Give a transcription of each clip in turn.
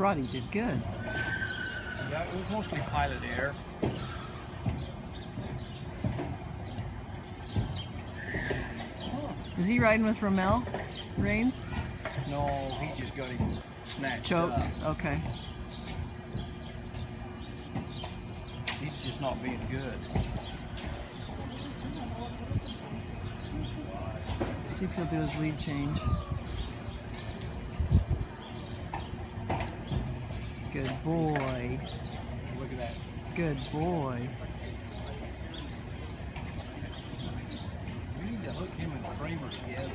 thought he did good. Yeah, it was mostly pilot air. Is he riding with Rommel reins? No, he just got him snatched Choked? up. Okay. He's just not being good. See if he'll do his lead change. Good boy. Look at that. Good boy. We need to hook him and Kramer together.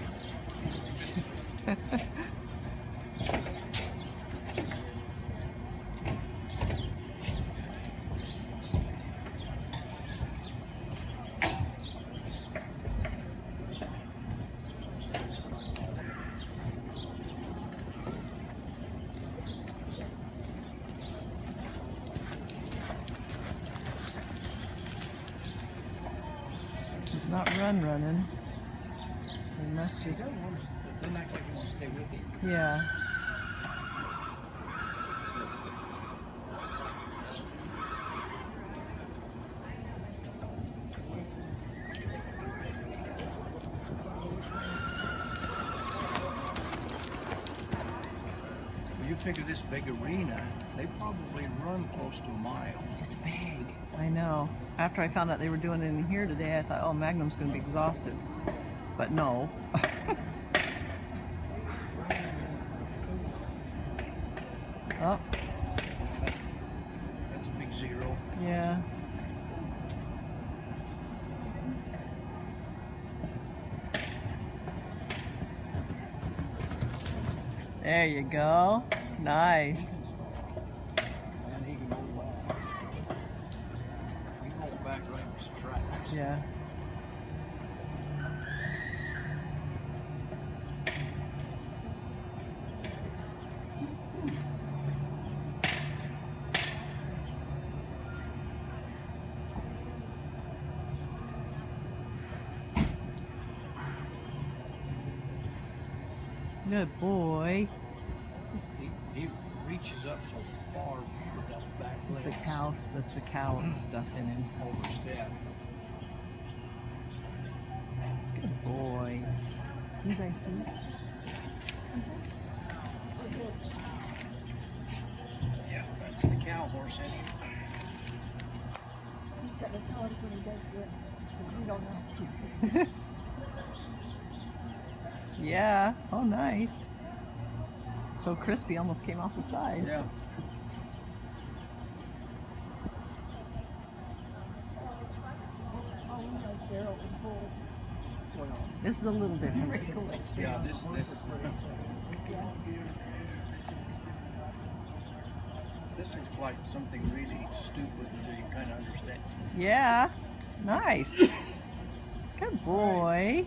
He's not running. He must just. Doesn't act like he wants to stay with him. Yeah. You figure this big arena, they probably run close to a mile. It's big. I know. After I found out they were doing it in here today, I thought, oh, Magnum's going to be exhausted. But no. Oh. That's a big zero. Yeah. There you go. Nice. And he can hold back. He can hold back right in his tracks. Yeah. Good boy. He reaches up so far with that back That's legs. the cow. That's the cow stuff in him. Overstep. Good boy. You guys see? Yeah, that's the cow horse in him. He's got to tell us when he does good, because we don't know. Yeah. Oh, nice. So crispy, almost came off the side. Yeah. Oh, he knows barrels and bulls. Well, This is a little different. yeah, this. This is like something really stupid until you kind of understand. Yeah. Nice. Good boy.